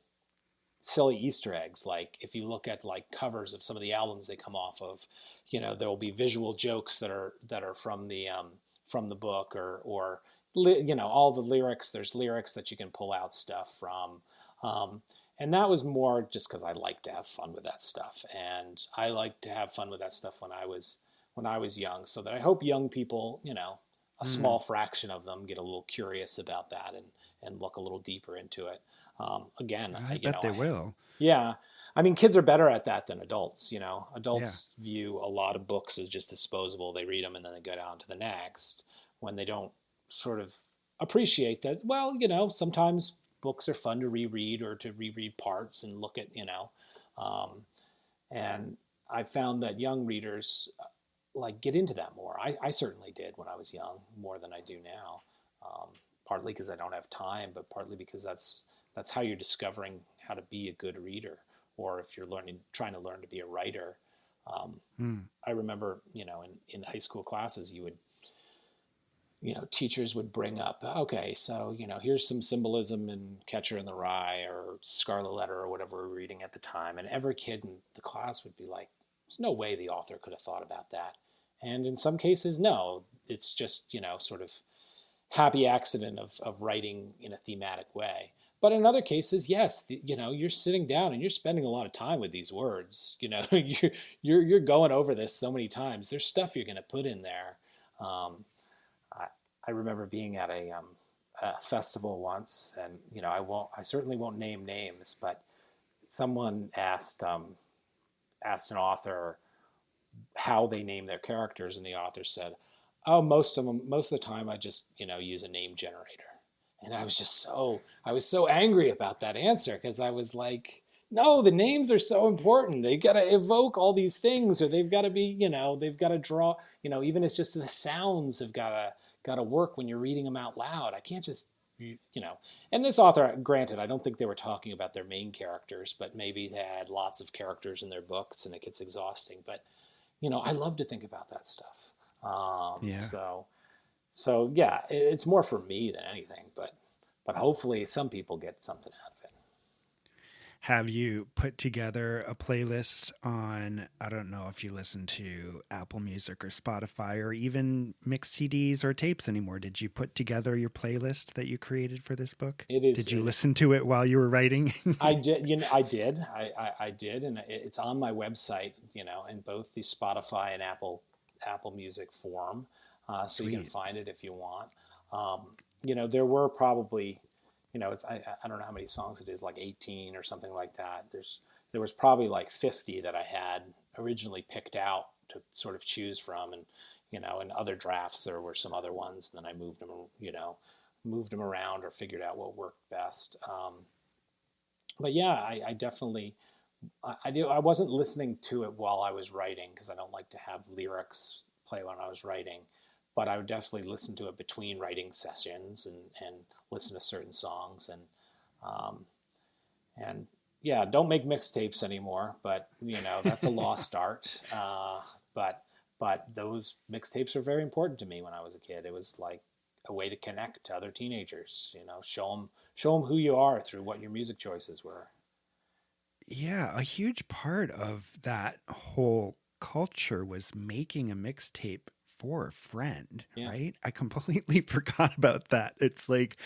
silly Easter eggs. Like if you look at like covers of some of the albums they come off of, there will be visual jokes that are from the book or all the lyrics. There's lyrics that you can pull out stuff from. Um, and that was more just because I like to have fun with that stuff, and I like to have fun with that stuff when I was young. So that I hope young people, a small Mm. fraction of them get a little curious about that and look a little deeper into it. Again, I bet they will. yeah, I mean, kids are better at that than adults. Yeah. Adults view a lot of books as just disposable. They read them and then they go down to the next when they don't sort of appreciate that. Well, sometimes books are fun to reread or to reread parts and look at, um, and I found that young readers like get into that more. I certainly did when I was young, more than I do now. Partly because I don't have time, but partly because that's how you're discovering how to be a good reader, or if you're trying to learn to be a writer. Mm. I remember, in high school classes, teachers would bring up, okay, so, here's some symbolism in Catcher in the Rye or Scarlet Letter or whatever we're reading at the time. And every kid in the class would be like, there's no way the author could have thought about that. And in some cases, no, it's just, sort of happy accident of writing in a thematic way. But in other cases, yes, you're sitting down and you're spending a lot of time with these words. You're going over this so many times. There's stuff you're going to put in there. Um, I, I remember being at a festival once, and I certainly won't name names, but someone asked an author how they name their characters, and the author said, "Oh, most of the time, I just use a name generator." And I was so angry about that answer because I was like, "No, the names are so important. They got to evoke all these things, or they've got to be, they've got to draw, even it's just the sounds have got to work when you're reading them out loud. I can't just and this author, granted, I don't think they were talking about their main characters, but maybe they had lots of characters in their books and it gets exhausting. But I love to think about that stuff. Yeah. So yeah, it's more for me than anything, but hopefully some people get something out of it. Have you put together a playlist on, I don't know if you listen to Apple Music or Spotify or even mixed CDs or tapes anymore? Did you put together your playlist that you created for this book? It is. Did you listen to it while you were writing? I did. I did, and it's on my website. In both the Spotify and Apple Music form, so you can find it if you want. There were probably, I don't know how many songs it is, like 18 or something like that. There was probably like 50 that I had originally picked out to sort of choose from, and in other drafts there were some other ones. And then I moved them around or figured out what worked best. But yeah, I definitely I do. I wasn't listening to it while I was writing because I don't like to have lyrics play when I was writing. But I would definitely listen to it between writing sessions and listen to certain songs um, and yeah, don't make mixtapes anymore. But that's a lost art. But those mixtapes were very important to me when I was a kid. It was like a way to connect to other teenagers. Show them who you are through what your music choices were. Yeah, a huge part of that whole culture was making a mixtape for a friend, Yeah. right? I completely forgot about that. It's like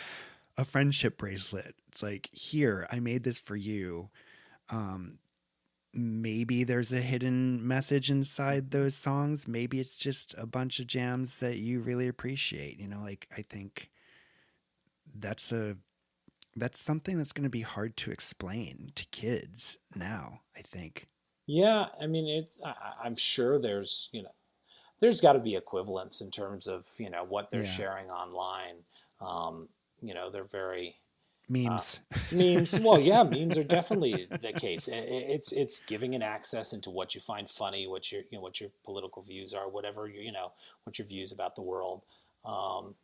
a friendship bracelet. It's like, here, I made this for you. Um, Maybe there's a hidden message inside those songs. Maybe it's just a bunch of jams that you really appreciate. Like I think that's a that's something that's going to be hard to explain to kids now, I think. Yeah, I mean, I'm sure there's got to be equivalence in terms of what they're Yeah. sharing online. They're very Memes. Memes, well, yeah, memes are definitely the case. It's giving an access into what you find funny, what your political views are, whatever what your views about the world. Um,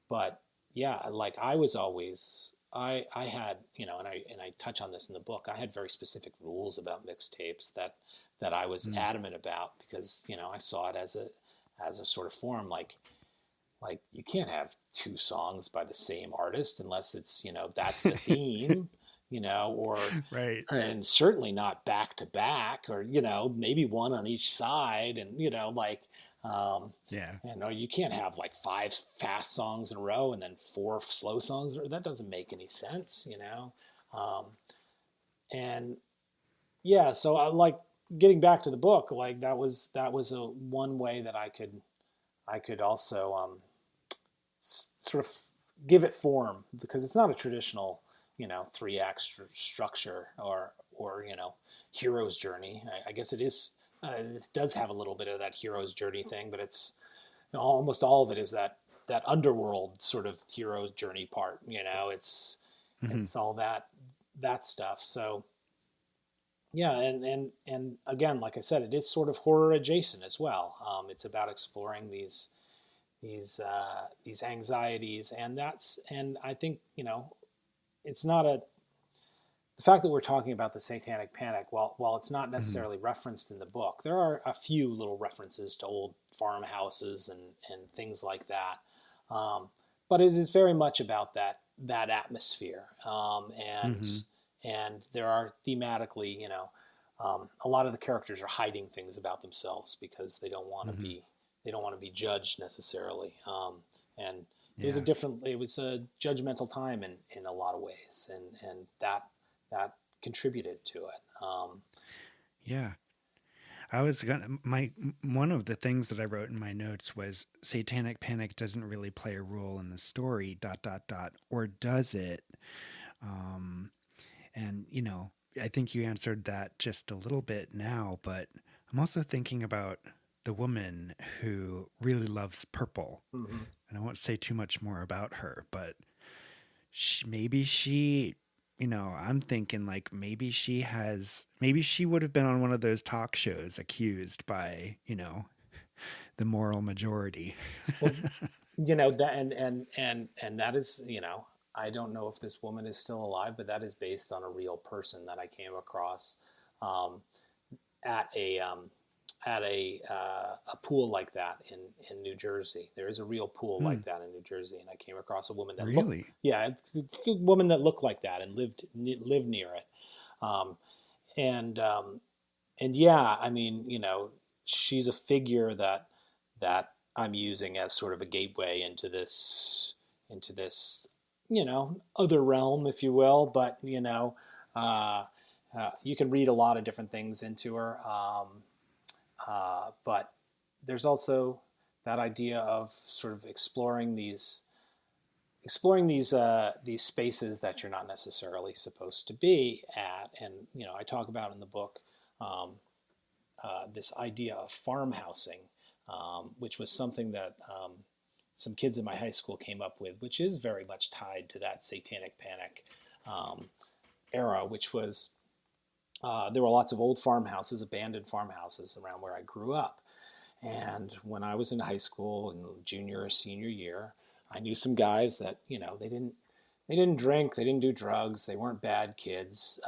but yeah, like I was always I had and I touch on this in the book. I had very specific rules about mixtapes that I was Mm. adamant about because I saw it as a sort of form like you can't have two songs by the same artist unless it's that's the theme, or Right. and certainly not back to back, or maybe one on each side, and um Yeah. you can't have like five fast songs in a row and then four slow songs. That doesn't make any sense. um and yeah, so I like getting back to the book. Like that was a one way that I could also sort of give it form, because it's not a traditional, three act structure or hero's journey. I guess it is. It does have a little bit of that hero's journey thing, but it's almost all of it is that underworld sort of hero's journey part. It's Hmm. it's all that stuff. So yeah, and again, like I said, it is sort of horror adjacent as well. It's about exploring these anxieties, and I think it's not a the fact that we're talking about the Satanic Panic, while it's not Hmm. necessarily referenced in the book, there are a few little references to old farmhouses and things like that. But it is very much about that atmosphere, Hmm. and there are thematically, a lot of the characters are hiding things about themselves because Hmm. they don't want to be judged necessarily. And Yeah. it was a judgmental time in a lot of ways, and that contributed to it. Yeah. I was gonna my one of the things that I wrote in my notes was Satanic Panic doesn't really play a role in the story. Dot dot dot. Or does it? Um, and I think you answered that just a little bit now, but I'm also thinking about the woman who really loves purple, Mm-hmm. and I won't say too much more about her, but maybe she, I'm thinking like maybe she would have been on one of those talk shows accused by, the moral majority. Well, that and that is, I don't know if this woman is still alive, but that is based on a real person that I came across um, at a pool like that in New Jersey. There is a real pool Hmm, like that in New Jersey, and I came across a woman that looked, really? yeah, a woman that looked like that and lived near it. Um, and and yeah, I mean, she's a figure that I'm using as sort of a gateway into this other realm, if you will. But uh, you can read a lot of different things into her. But there's also that idea of sort of exploring these spaces that you're not necessarily supposed to be at. And I talk about in the book um, this idea of farmhousing, which was something that some kids in my high school came up with, which is very much tied to that Satanic Panic um, era, which was there were lots of old farmhouses, abandoned farmhouses around where I grew up. And when I was in high school in junior or senior year, I knew some guys that they didn't drink, they didn't do drugs, they weren't bad kids,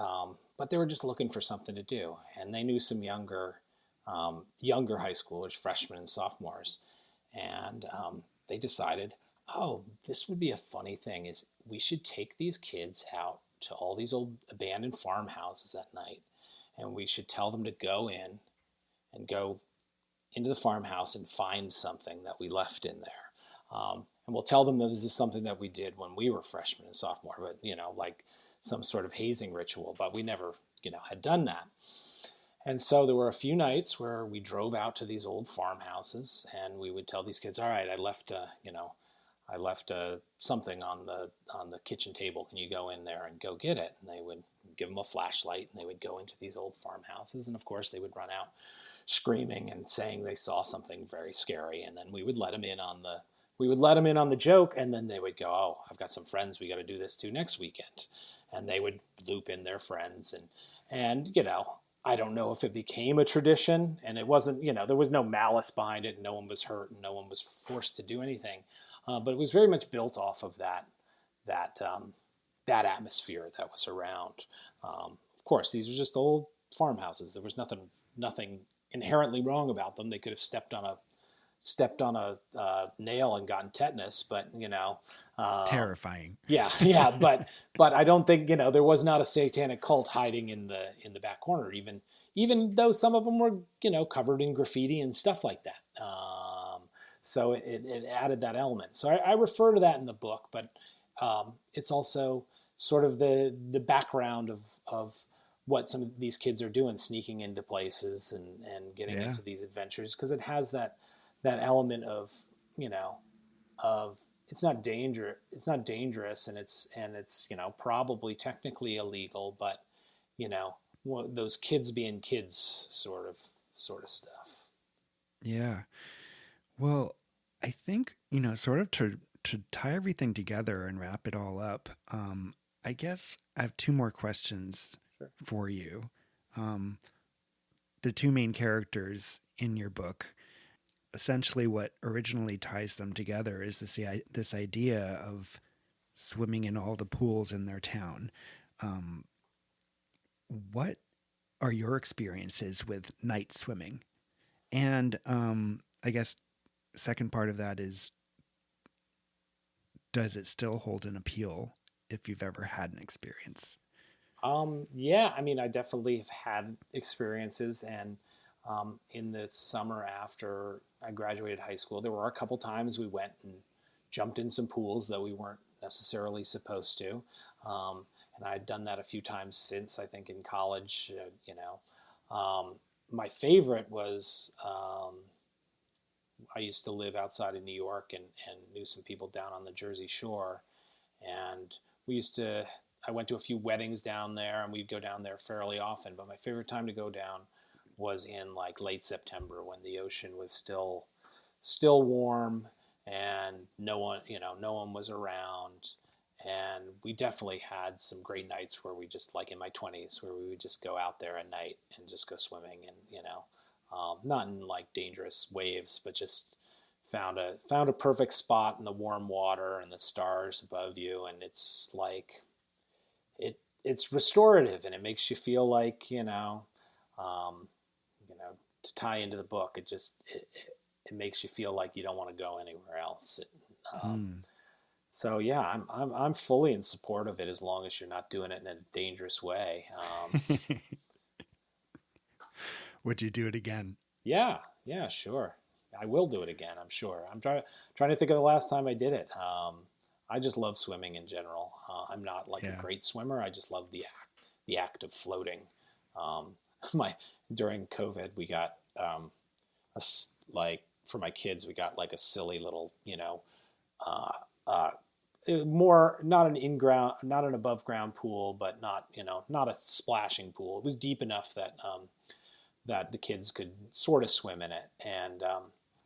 but they were just looking for something to do. And they knew some younger high schoolers, freshmen and sophomores, and they decided, oh, this would be a funny thing. Is we should take these kids out to all these old abandoned farmhouses at night, and we should tell them to go in and go into the farmhouse and find something that we left in there. And we'll tell them that this is something that we did when we were freshmen and sophomore, but like some sort of hazing ritual. But we never, had done that. And so there were a few nights where we drove out to these old farmhouses, and we would tell these kids, "All right, I left something on the kitchen table. Can you go in there and go get it?" And they would give them a flashlight, and they would go into these old farmhouses, and of course they would run out screaming and saying they saw something very scary, and then we would let them in on we would let them in on the joke, and then they would go, "Oh, I've got some friends we got to do this to next weekend," and they would loop in their friends, and I don't know if it became a tradition, and it wasn't, there was no malice behind it, and no one was hurt, and no one was forced to do anything, but it was very much built off of that that atmosphere that was around. Of course, these were just old farmhouses. There was nothing inherently wrong about them. They could have stepped on a nail and gotten tetanus, but Terrifying. yeah, yeah, but I don't think there was not a satanic cult hiding in the back corner, even though some of them were covered in graffiti and stuff like that. So it added that element. So I refer to that in the book, but it's also sort of the background of what some of these kids are doing, sneaking into places and getting into these adventures, because it has that element of of it's not dangerous, and it's probably technically illegal, but those kids being kids sort of stuff. Yeah. Well, I think, sort of to tie everything together and wrap it all up, I guess I have two more questions Sure. for you. Um, the two main characters in your book, essentially what originally ties them together is this idea of swimming in all the pools in their town. Um, what are your experiences with night swimming? And I guess second part of that is, does it still hold an appeal if you've ever had an experience? Yeah, I mean, I definitely have had experiences, and in the summer after I graduated high school, there were a couple times we went and jumped in some pools that we weren't necessarily supposed to. And I'd done that a few times since, I think, in college. My favorite was I used to live outside of New York, and knew some people down on the Jersey Shore, and we used to. I went to a few weddings down there, and we'd go down there fairly often. But my favorite time to go down was in like late September, when the ocean was still warm, and no one was around. And we definitely had some great nights where we just, like in my 20s, where we would just go out there at night and just go swimming, and not in like dangerous waves, but just found a perfect spot in the warm water and the stars above you, and it's like it's restorative, and it makes you feel like um, to tie into the book, it makes you feel like you don't want to go anywhere else. Hmm. So yeah, I'm fully in support of it, as long as you're not doing it in a dangerous way. Would you do it again? Yeah, yeah, sure. I will do it again, I'm sure. I'm trying to think of the last time I did it. I just love swimming in general. I'm not like a Yeah. great swimmer. I just love the act of floating. Um, my During COVID, we got like, for my kids, we got like a silly little, uh, uh, more, not an in ground, not an above ground pool, but not a splashing pool. It was deep enough that the kids could sort of swim in it. And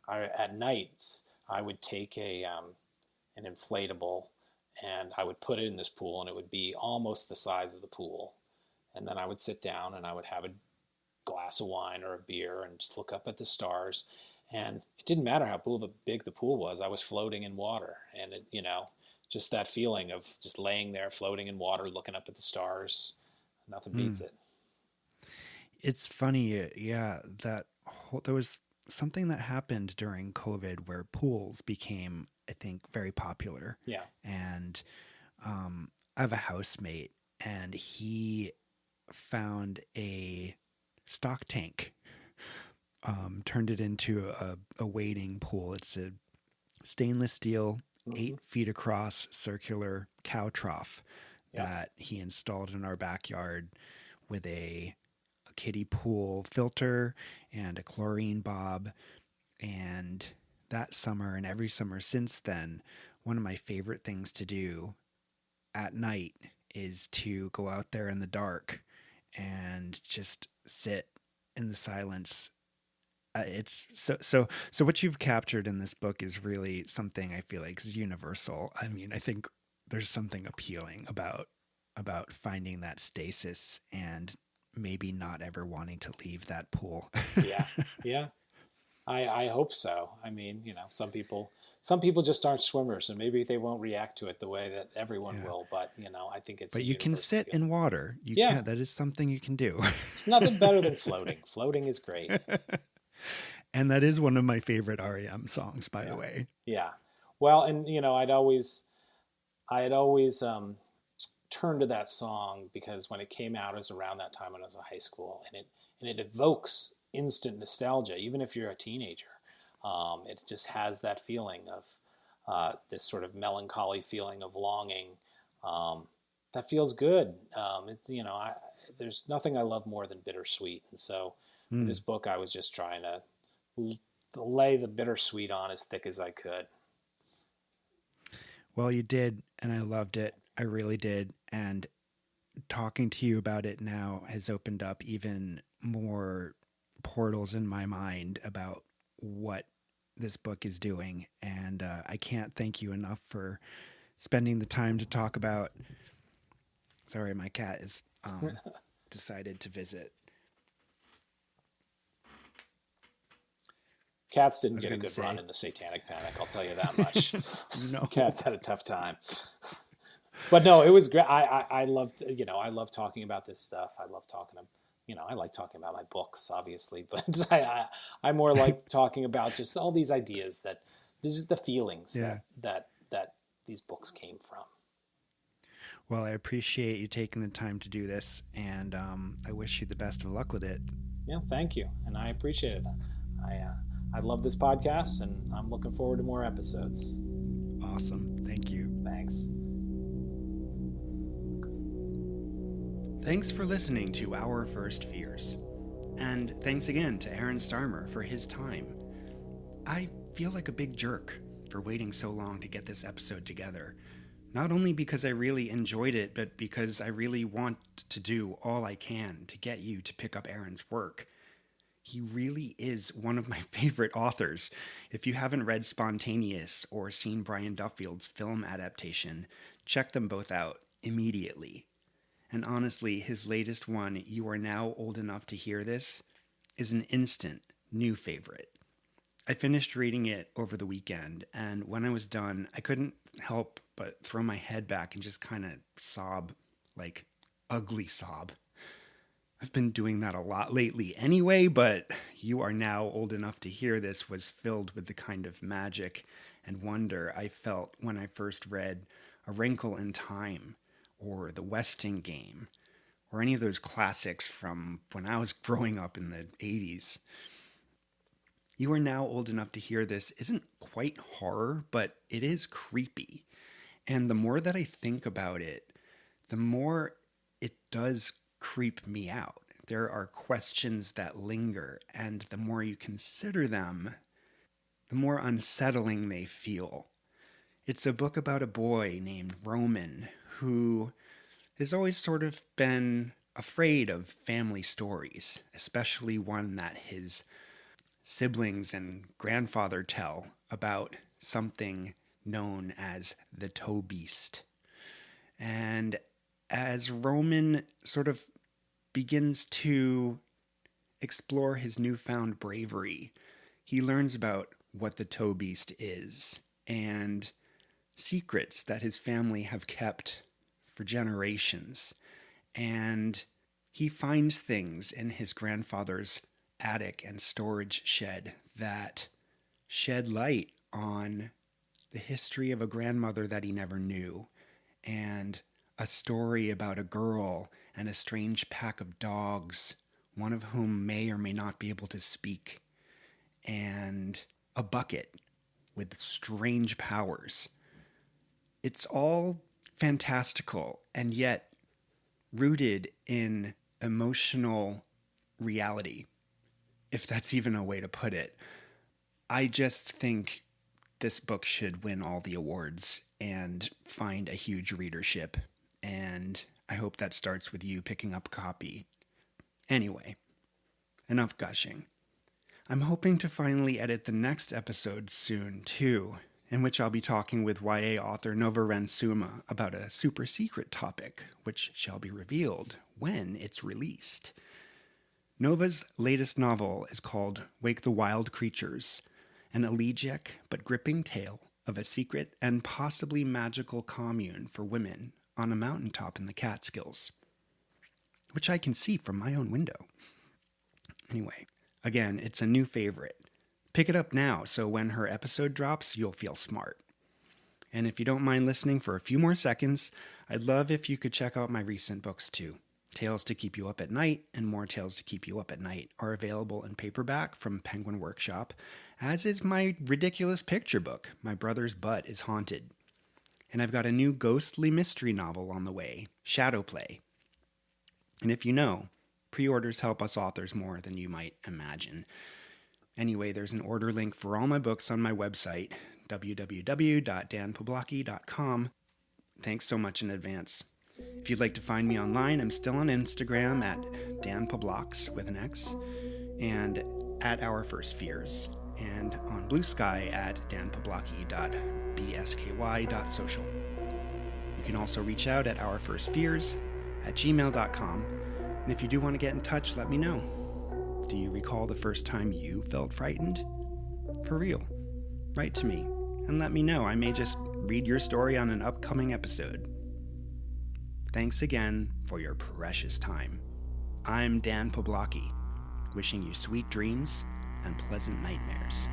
at nights, I would take an inflatable, and I would put it in this pool, and it would be almost the size of the pool. And then I would sit down, and I would have a glass of wine or a beer and just look up at the stars. And it didn't matter how big the pool was. I was floating in water, and just that feeling of just laying there, floating in water, looking up at the stars. Nothing Hmm. beats it. It's funny, yeah, there was something that happened during COVID where pools became, I think, very popular. Yeah. And I have a housemate, and he found a stock tank, turned it into a wading pool. It's a stainless steel, Mm-hmm. 8 feet across, circular cow trough Yeah. that he installed in our backyard with a kiddie pool filter and a chlorine bob. And that summer and every summer since then, one of my favorite things to do at night is to go out there in the dark and just sit in the silence it's so what you've captured in this book is really something I feel like is universal. I mean, I think there's something appealing about finding that stasis and maybe not ever wanting to leave that pool. Yeah, yeah. I hope so. I mean, some people just aren't swimmers, and maybe they won't react to it the way that everyone Yeah. will. But I think it's a But you can universal sit feeling. in water. You Yeah, can, that is something you can do. it's nothing better than floating. Floating is great. And that is one of my favorite REM songs, by the Yeah, way. yeah. Well, and I had always turned to that song because when it came out, it was around that time when I was in high school, and it evokes instant nostalgia, even if you're a teenager. It just has that feeling of this sort of melancholy feeling of longing. Um, that feels good. There's nothing I love more than bittersweet, and so with Mm. this book, I was just trying to lay the bittersweet on as thick as I could. Well, you did, and I loved it. I really did. And talking to you about it now has opened up even more portals in my mind about what this book is doing. And I can't thank you enough for spending the time to talk about. Sorry, my cat is decided to visit. Cats I didn't was get a going to good run say, in the Satanic Panic. I'll tell you that much. no. Cats had a tough time. But no, it was great. I loved, I love talking about this stuff. I love talking to, I like talking about my books, obviously, but I more like talking about just all these ideas that this is the feelings Yeah. that these books came from. Well, I appreciate you taking the time to do this, and I wish you the best of luck with it. Yeah, thank you, and I appreciate it. I uh, I love this podcast, and I'm looking forward to more episodes. Awesome. Thank you. Thanks. Thanks for listening to Our First Fears. And thanks again to Aaron Starmer for his time. I feel like a big jerk for waiting so long to get this episode together. Not only because I really enjoyed it, but because I really want to do all I can to get you to pick up Aaron's work. He really is one of my favorite authors. If you haven't read Spontaneous or seen Brian Duffield's film adaptation, check them both out immediately. And honestly, his latest one, You Are Now Old Enough to Hear This, is an instant new favorite. I finished reading it over the weekend, and when I was done, I couldn't help but throw my head back and just kind of sob, like ugly sob. I've been doing that a lot lately anyway, but You Are Now Old Enough to Hear This was filled with the kind of magic and wonder I felt when I first read A Wrinkle in Time or The Westing Game or any of those classics from when I was growing up in the 80s. You Are Now Old Enough to Hear This isn't quite horror, but it is creepy. And the more that I think about it, the more it does creep me out. There are questions that linger, and the more you consider them, the more unsettling they feel. It's a book about a boy named Roman who has always sort of been afraid of family stories, especially one that his siblings and grandfather tell about something known as the toe beast. And as Roman sort of begins to explore his newfound bravery, he learns about what the toe beast is and secrets that his family have kept for generations. And he finds things in his grandfather's attic and storage shed that shed light on the history of a grandmother that he never knew, and a story about a girl and a strange pack of dogs, one of whom may or may not be able to speak, and a bucket with strange powers. It's all fantastical and yet rooted in emotional reality, if that's even a way to put it. I just think this book should win all the awards and find a huge readership. And I hope that starts with you picking up a copy. Anyway, enough gushing. I'm hoping to finally edit the next episode soon, too, in which I'll be talking with YA author Nova Rensuma about a super secret topic, which shall be revealed when it's released. Nova's latest novel is called Wake the Wild Creatures, an elegiac but gripping tale of a secret and possibly magical commune for women on a mountaintop in the Catskills, which I can see from my own window. Anyway, again, it's a new favorite. Pick it up now so when her episode drops, you'll feel smart. And if you don't mind listening for a few more seconds, I'd love if you could check out my recent books too. Tales to Keep You Up at Night and More Tales to Keep You Up at Night are available in paperback from Penguin Workshop, as is my ridiculous picture book, My Brother's Butt is Haunted. And I've got a new ghostly mystery novel on the way, Shadow Play. And if you know, pre-orders help us authors more than you might imagine. Anyway, there's an order link for all my books on my website, www.danpoblocki.com. Thanks so much in advance. If you'd like to find me online, I'm still on Instagram at danpoblox with an X, and at Our First Fears, and on Blue Sky at danpoblocki.bsky.social. You can also reach out at ourfirstfears@gmail.com, and if you do want to get in touch, let me know. Do you recall the first time you felt frightened? For real. Write to me and let me know. I may just read your story on an upcoming episode. Thanks again for your precious time. I'm Dan Poblocki, wishing you sweet dreams and pleasant nightmares.